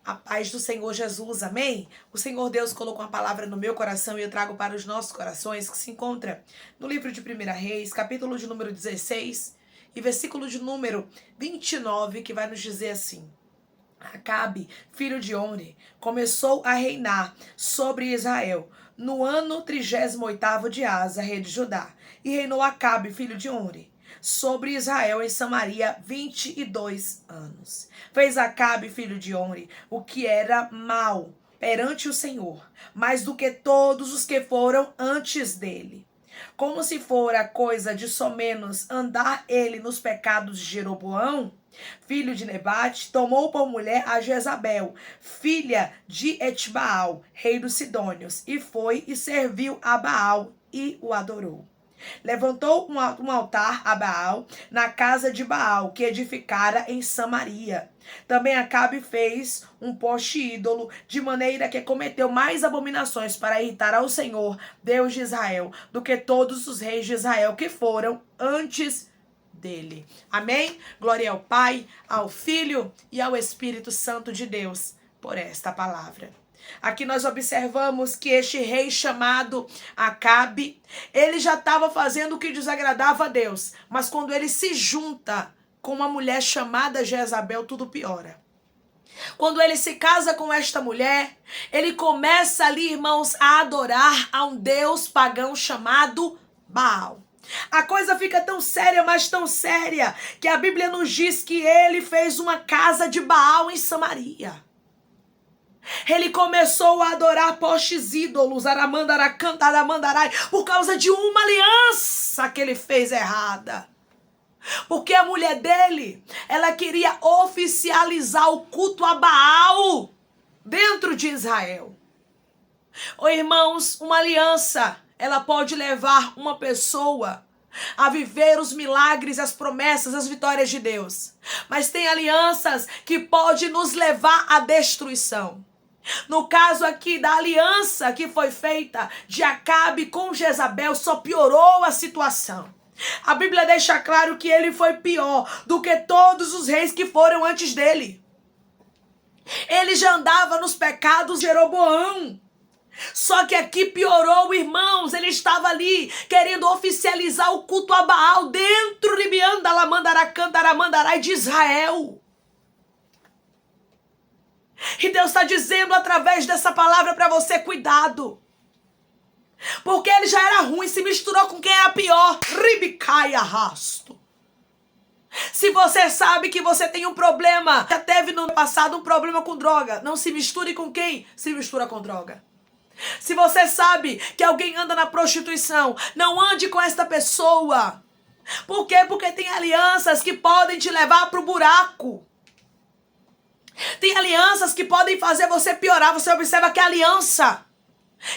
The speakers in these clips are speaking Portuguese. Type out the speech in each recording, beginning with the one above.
A paz do Senhor Jesus, amém? O Senhor Deus colocou uma palavra no meu coração e eu trago para os nossos corações, que se encontra no livro de 1 Reis, capítulo de número 16 e versículo de número 29, que vai nos dizer assim: Acabe, filho de Omri, começou a reinar sobre Israel no ano 38º de Asa, rei de Judá. E reinou Acabe, filho de Omri, sobre Israel em Samaria 22 anos. Fez Acabe, filho de Omri, o que era mal perante o Senhor, mais do que todos os que foram antes dele. Como se fora coisa de somenos andar ele nos pecados de Jeroboão, filho de Nebate, tomou por mulher a Jezabel, filha de Etbaal, rei dos Sidônios, e foi e serviu a Baal e o adorou. Levantou um altar a Baal na casa de Baal, que edificara em Samaria. Também Acabe fez um poste ídolo, de maneira que cometeu mais abominações para irritar ao Senhor, Deus de Israel, do que todos os reis de Israel que foram antes dele. Amém? Glória ao Pai, ao Filho e ao Espírito Santo de Deus por esta palavra. Aqui nós observamos que este rei chamado Acabe, ele já estava fazendo o que desagradava a Deus, mas quando ele se junta com uma mulher chamada Jezabel, tudo piora. Quando ele se casa com esta mulher, ele começa ali, irmãos, a adorar a um deus pagão chamado Baal. A coisa fica tão séria, mas tão séria, que a Bíblia nos diz que ele fez uma casa de Baal em Samaria. Ele começou a adorar postes ídolos, aramandarai, por causa de uma aliança que ele fez errada. Porque a mulher dele, ela queria oficializar o culto a Baal dentro de Israel. Irmãos, uma aliança, ela pode levar uma pessoa a viver os milagres, as promessas, as vitórias de Deus. Mas tem alianças que podem nos levar à destruição. No caso aqui da aliança que foi feita de Acabe com Jezabel, só piorou a situação. A Bíblia deixa claro que ele foi pior do que todos os reis que foram antes dele. Ele já andava nos pecados de Jeroboão. Só que aqui piorou, irmãos. Ele estava ali querendo oficializar o culto a Baal dentro de Israel. E Deus está dizendo através dessa palavra para você: cuidado. Porque ele já era ruim, se misturou com quem era pior. Ribicai arrasto. Se você sabe que você tem um problema, já teve no passado um problema com droga, não se misture com quem se mistura com droga. Se você sabe que alguém anda na prostituição, não ande com esta pessoa. Por quê? Porque tem alianças que podem te levar para o buraco. Tem alianças que podem fazer você piorar. Você observa que a aliança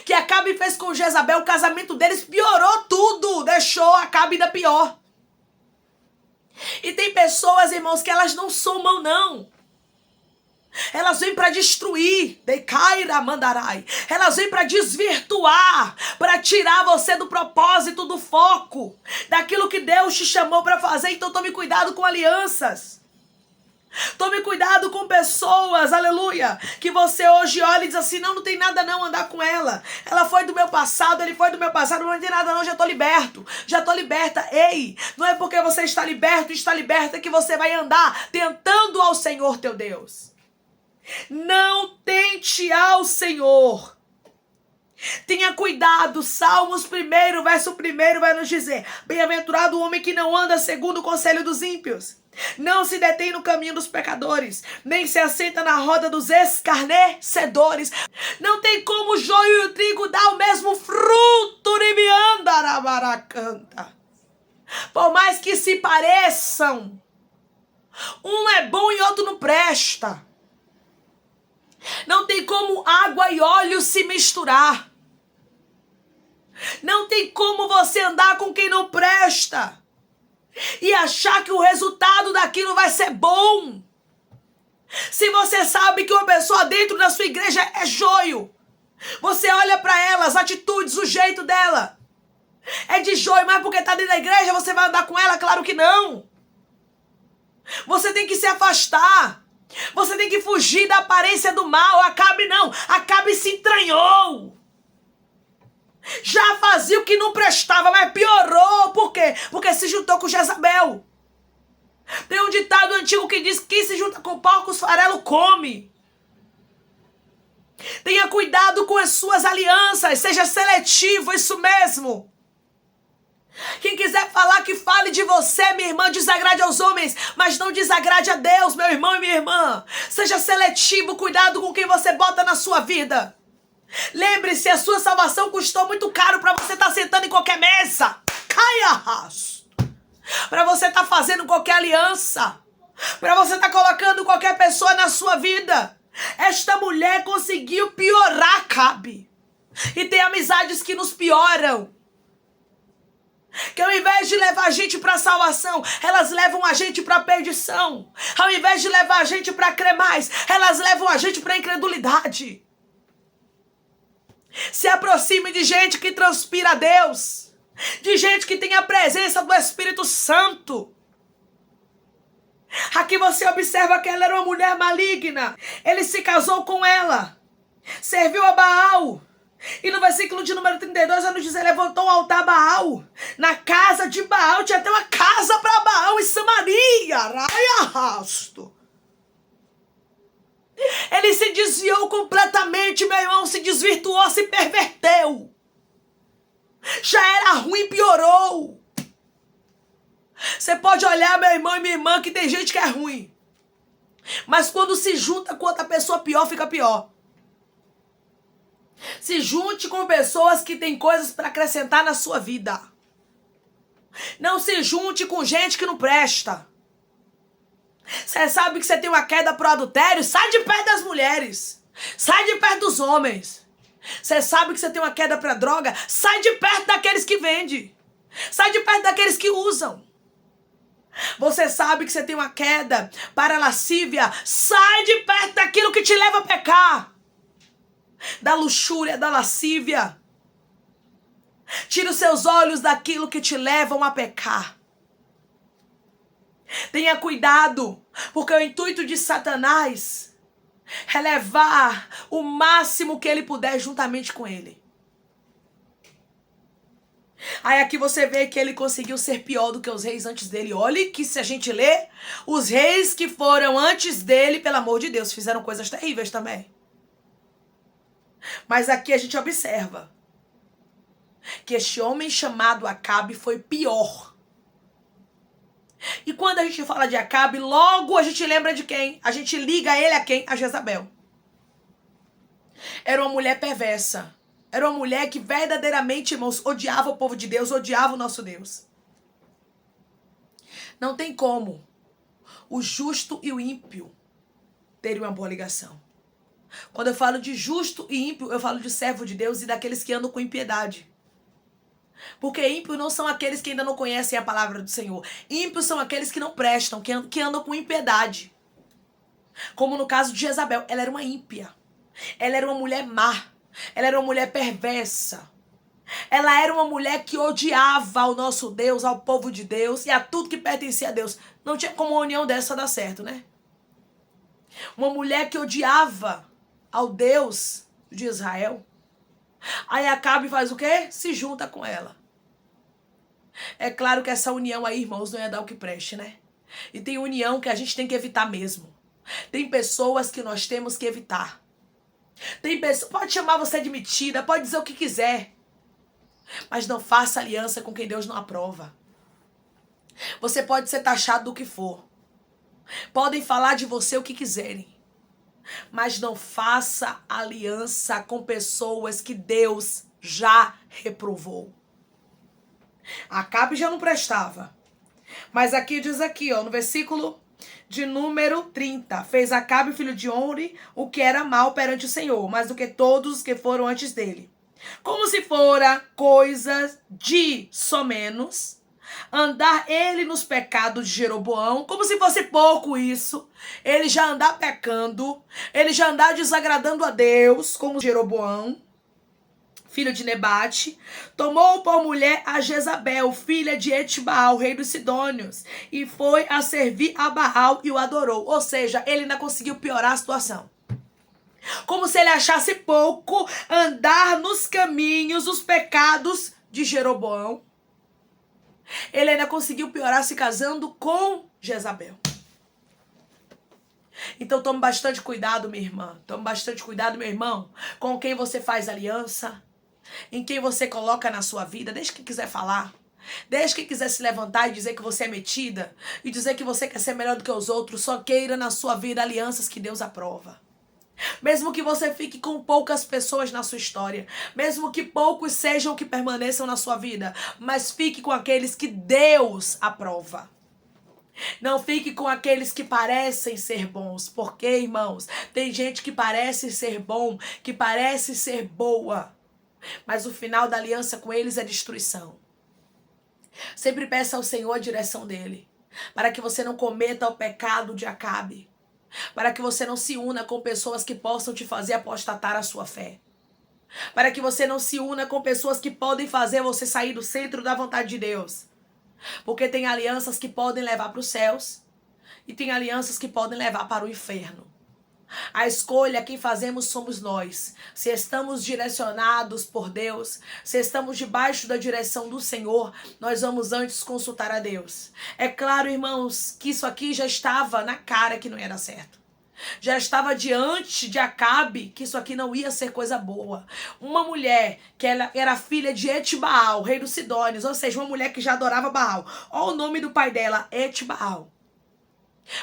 que Acabe fez com Jezabel, o casamento deles piorou tudo. Deixou Acabe ainda pior. E tem pessoas, irmãos, que elas não somam, não. Elas vêm para destruir. Elas vêm para desvirtuar, para tirar você do propósito, do foco, daquilo que Deus te chamou para fazer. Então tome cuidado com alianças. Tome cuidado com pessoas, aleluia, que você hoje olha e diz assim: não tem nada não andar com ela. Ela foi do meu passado, ele foi do meu passado, não tem nada não, já estou liberto, já estou liberta. Ei, não é porque você está liberto, está liberta, que você vai andar tentando ao Senhor teu Deus. Não tente ao Senhor. Tenha cuidado. Salmos 1, verso 1 vai nos dizer: bem-aventurado o homem que não anda segundo o conselho dos ímpios, não se detém no caminho dos pecadores, nem se assenta na roda dos escarnecedores. Não tem como o joio e o trigo dar o mesmo fruto. Por mais que se pareçam, um é bom e outro não presta. Não tem como água e óleo se misturar. Não tem como você andar com quem não presta e achar que o resultado daquilo vai ser bom. Se você sabe que uma pessoa dentro da sua igreja é joio, você olha para ela, as atitudes, o jeito dela é de joio, mas porque está dentro da igreja você vai andar com ela? Claro que não. Você tem que se afastar. Você tem que fugir da aparência do mal. Acabe não. Acabe se entranhou. Já fazia o que não prestava, mas piorou. Por quê? Porque se juntou com Jezabel. Tem um ditado antigo que diz que quem se junta com porcos, farelo come. Tenha cuidado com as suas alianças. Seja seletivo, isso mesmo. Quem quiser falar, que fale de você, minha irmã, desagrade aos homens, mas não desagrade a Deus, meu irmão e minha irmã. Seja seletivo, cuidado com quem você bota na sua vida. Lembre-se, a sua salvação custou muito caro para você estar sentando em qualquer mesa. Caia raso. Para você estar fazendo qualquer aliança. Para você estar colocando qualquer pessoa na sua vida. Esta mulher conseguiu piorar Acabe. E tem amizades que nos pioram. Que ao invés de levar a gente para a salvação, elas levam a gente para a perdição. Ao invés de levar a gente para crer mais, elas levam a gente para a incredulidade. Se aproxime de gente que transpira a Deus. De gente que tem a presença do Espírito Santo. Aqui você observa que ela era uma mulher maligna. Ele se casou com ela. Serviu a Baal. E no versículo de número 32, ela nos diz, levantou um altar a Baal. Na casa de Baal, tinha até uma casa para Baal em Samaria. Raia rasto. Ele se desviou completamente, meu irmão, se desvirtuou, se perverteu. Já era ruim, piorou. Você pode olhar, meu irmão e minha irmã, que tem gente que é ruim. Mas quando se junta com outra pessoa pior, fica pior. Se junte com pessoas que têm coisas para acrescentar na sua vida. Não se junte com gente que não presta. Você sabe que você tem uma queda pro adultério? Sai de perto das mulheres. Sai de perto dos homens. Você sabe que você tem uma queda pra droga? Sai de perto daqueles que vendem. Sai de perto daqueles que usam. Você sabe que você tem uma queda para a lascívia? Sai de perto daquilo que te leva a pecar. Da luxúria, da lascívia. Tira os seus olhos daquilo que te levam a pecar. Tenha cuidado, porque o intuito de Satanás é levar o máximo que ele puder juntamente com ele. Aí aqui você vê que ele conseguiu ser pior do que os reis antes dele. Olhe que se a gente ler, os reis que foram antes dele, pelo amor de Deus, fizeram coisas terríveis também. Mas aqui a gente observa que este homem chamado Acabe foi pior. E quando a gente fala de Acabe, logo a gente lembra de quem? A gente liga ele a quem? A Jezabel. Era uma mulher perversa. Era uma mulher que verdadeiramente, irmãos, odiava o povo de Deus, odiava o nosso Deus. Não tem como o justo e o ímpio terem uma boa ligação. Quando eu falo de justo e ímpio, eu falo de servo de Deus e daqueles que andam com impiedade. Porque ímpio não são aqueles que ainda não conhecem a palavra do Senhor. Ímpios são aqueles que não prestam, que andam com impiedade. Como no caso de Jezabel, ela era uma ímpia. Ela era uma mulher má. Ela era uma mulher perversa. Ela era uma mulher que odiava ao nosso Deus, ao povo de Deus e a tudo que pertencia a Deus. Não tinha como uma união dessa dar certo, né? Uma mulher que odiava ao Deus de Israel. Aí Acabe faz o quê? Se junta com ela. É claro que essa união aí, irmãos, não ia dar o que preste, né? E tem união que a gente tem que evitar mesmo. Tem pessoas que nós temos que evitar. Tem pessoas, pode chamar você de metida, pode dizer o que quiser. Mas não faça aliança com quem Deus não aprova. Você pode ser taxado do que for. Podem falar de você o que quiserem. Mas não faça aliança com pessoas que Deus já reprovou. Acabe já não prestava. Mas aqui diz aqui, ó, no versículo de número 30. Fez Acabe, filho de Omri, o que era mal perante o Senhor, mais do que todos os que foram antes dele. Como se fora coisa de somenos andar ele nos pecados de Jeroboão, como se fosse pouco isso, ele já andar pecando, ele já andar desagradando a Deus, como Jeroboão filho de Nebate, tomou por mulher a Jezabel, filha de Etbaal, rei dos Sidônios, e foi a servir a Baal e o adorou. Ou seja, ele ainda conseguiu piorar a situação. Como se ele achasse pouco andar nos caminhos, os pecados de Jeroboão. Ele ainda conseguiu piorar se casando com Jezabel. Então tome bastante cuidado, minha irmã. Tome bastante cuidado, meu irmão, com quem você faz aliança, em quem você coloca na sua vida. Deixa quem quiser falar. Deixa quem quiser se levantar e dizer que você é metida e dizer que você quer ser melhor do que os outros. Só queira na sua vida alianças que Deus aprova. Mesmo que você fique com poucas pessoas na sua história, mesmo que poucos sejam que permaneçam na sua vida, mas fique com aqueles que Deus aprova. Não fique com aqueles que parecem ser bons, porque, irmãos, tem gente que parece ser bom, que parece ser boa, mas o final da aliança com eles é destruição. Sempre peça ao Senhor a direção dele, para que você não cometa o pecado de Acabe, para que você não se una com pessoas que possam te fazer apostatar a sua fé, para que você não se una com pessoas que podem fazer você sair do centro da vontade de Deus. Porque tem alianças que podem levar para os céus e tem alianças que podem levar para o inferno. A escolha quem fazemos somos nós. Se estamos direcionados por Deus, se estamos debaixo da direção do Senhor, nós vamos antes consultar a Deus. É claro, irmãos, que isso aqui já estava na cara que não ia dar certo. Já estava diante de Acabe que isso aqui não ia ser coisa boa. Uma mulher que ela era filha de Etbaal, rei dos Sidônios, ou seja, uma mulher que já adorava Baal. Olha o nome do pai dela, Etbaal.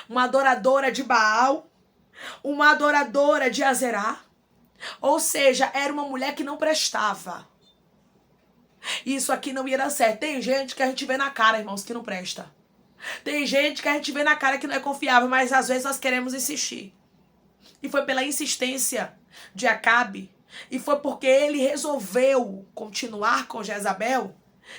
Uma adoradora de Baal, uma adoradora de Azerá. Ou seja, era uma mulher que não prestava. Isso aqui não ia dar certo. Tem gente que a gente vê na cara, irmãos, que não presta. Tem gente que a gente vê na cara que não é confiável, mas às vezes nós queremos insistir. E foi pela insistência de Acabe, e foi porque ele resolveu continuar com Jezabel,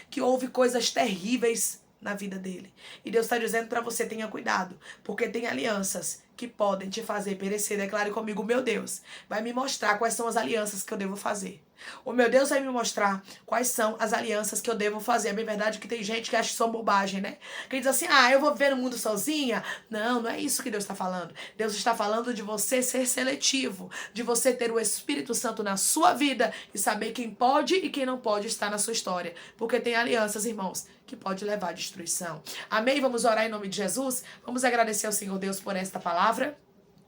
que houve coisas terríveis na vida dele. E Deus está dizendo para você, tenha cuidado, porque tem alianças que podem te fazer perecer. Declare comigo, meu Deus vai me mostrar quais são as alianças que eu devo fazer. O meu Deus vai me mostrar quais são as alianças que eu devo fazer. É bem verdade que tem gente que acha que são bobagem, né? Que diz assim, eu vou viver no mundo sozinha. Não, não é isso que Deus está falando. Deus está falando de você ser seletivo, de você ter o Espírito Santo na sua vida e saber quem pode e quem não pode estar na sua história. Porque tem alianças, irmãos, que pode levar à destruição. Amém? Vamos orar em nome de Jesus? Vamos agradecer ao Senhor Deus por esta palavra.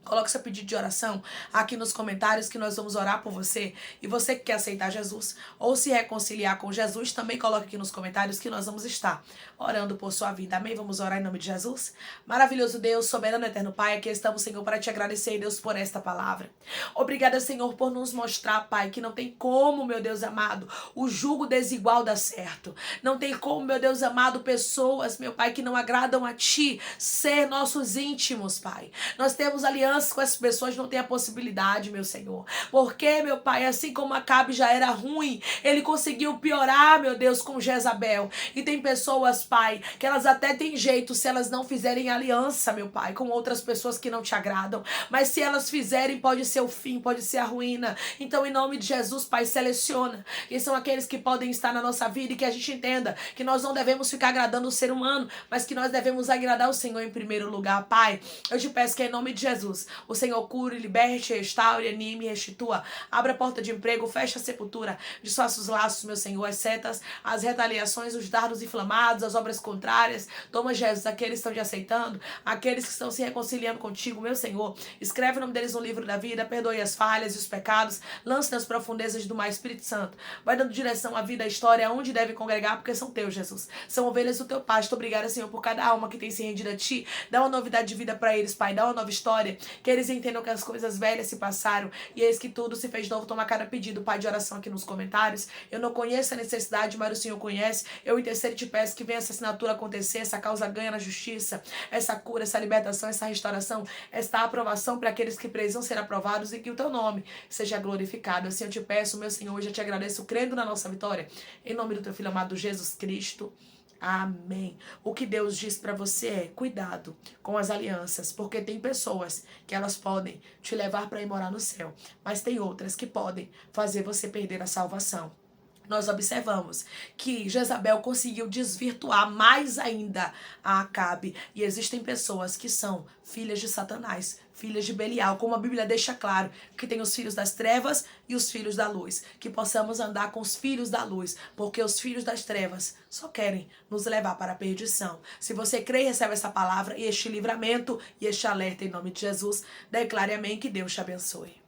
Coloque seu pedido de oração aqui nos comentários que nós vamos orar por você. E você que quer aceitar Jesus ou se reconciliar com Jesus, também coloque aqui nos comentários que nós vamos estar orando por sua vida. Amém? Vamos orar em nome de Jesus? Maravilhoso Deus, soberano eterno Pai, aqui estamos, Senhor, para te agradecer, Deus, por esta palavra. Obrigada, Senhor, por nos mostrar, Pai, que não tem como, meu Deus amado, o jugo desigual dar certo. Não tem como, meu Deus amado, pessoas, meu Pai, que não agradam a Ti, ser nossos íntimos, Pai. Nós temos aliança com essas pessoas, não tem a possibilidade, meu Senhor. Porque, meu Pai, assim como Acabe já era ruim, ele conseguiu piorar, meu Deus, com Jezabel. E tem pessoas, Pai, que elas até têm jeito se elas não fizerem aliança, meu Pai, com outras pessoas que não te agradam. Mas se elas fizerem, pode ser o fim, pode ser a ruína. Então, em nome de Jesus, Pai, seleciona. E são aqueles que podem estar na nossa vida e que a gente entenda que nós não devemos ficar agradando o ser humano, mas que nós devemos agradar o Senhor em primeiro lugar. Pai, eu te peço que em nome de Jesus, o Senhor cure, liberte, restaure, anime, restitua. Abra a porta de emprego, fecha a sepultura, desfaça os laços, meu Senhor, as setas, as retaliações, os dardos inflamados, as obras contrárias. Toma, Jesus, aqueles que estão te aceitando, aqueles que estão se reconciliando contigo, meu Senhor. Escreve o nome deles no livro da vida, perdoe as falhas e os pecados, lance nas profundezas do mar, Espírito Santo. Vai dando direção à vida, à história, aonde deve congregar, porque são teus, Jesus. São ovelhas do teu pasto. Obrigada, Senhor, por cada alma que tem se rendido a Ti. Dá uma novidade de vida para eles, Pai. Dá uma nova história. Que eles entendam que as coisas velhas se passaram e eis que tudo se fez novo. Toma cada pedido, Pai, de oração aqui nos comentários. Eu não conheço a necessidade, mas o Senhor conhece. Eu intercedo e te peço que venha essa assinatura acontecer, essa causa ganha na justiça, essa cura, essa libertação, essa restauração, esta aprovação para aqueles que precisam ser aprovados e que o teu nome seja glorificado. Assim eu te peço, meu Senhor, hoje eu te agradeço, crendo na nossa vitória. Em nome do teu Filho amado Jesus Cristo. Amém. O que Deus diz para você é: cuidado com as alianças, porque tem pessoas que elas podem te levar para ir morar no céu, mas tem outras que podem fazer você perder a salvação. Nós observamos que Jezabel conseguiu desvirtuar mais ainda a Acabe. E existem pessoas que são filhas de Satanás, filhas de Belial, como a Bíblia deixa claro, que tem os filhos das trevas e os filhos da luz. Que possamos andar com os filhos da luz, porque os filhos das trevas só querem nos levar para a perdição. Se você crê e recebe essa palavra e este livramento e este alerta em nome de Jesus, declare amém, que Deus te abençoe.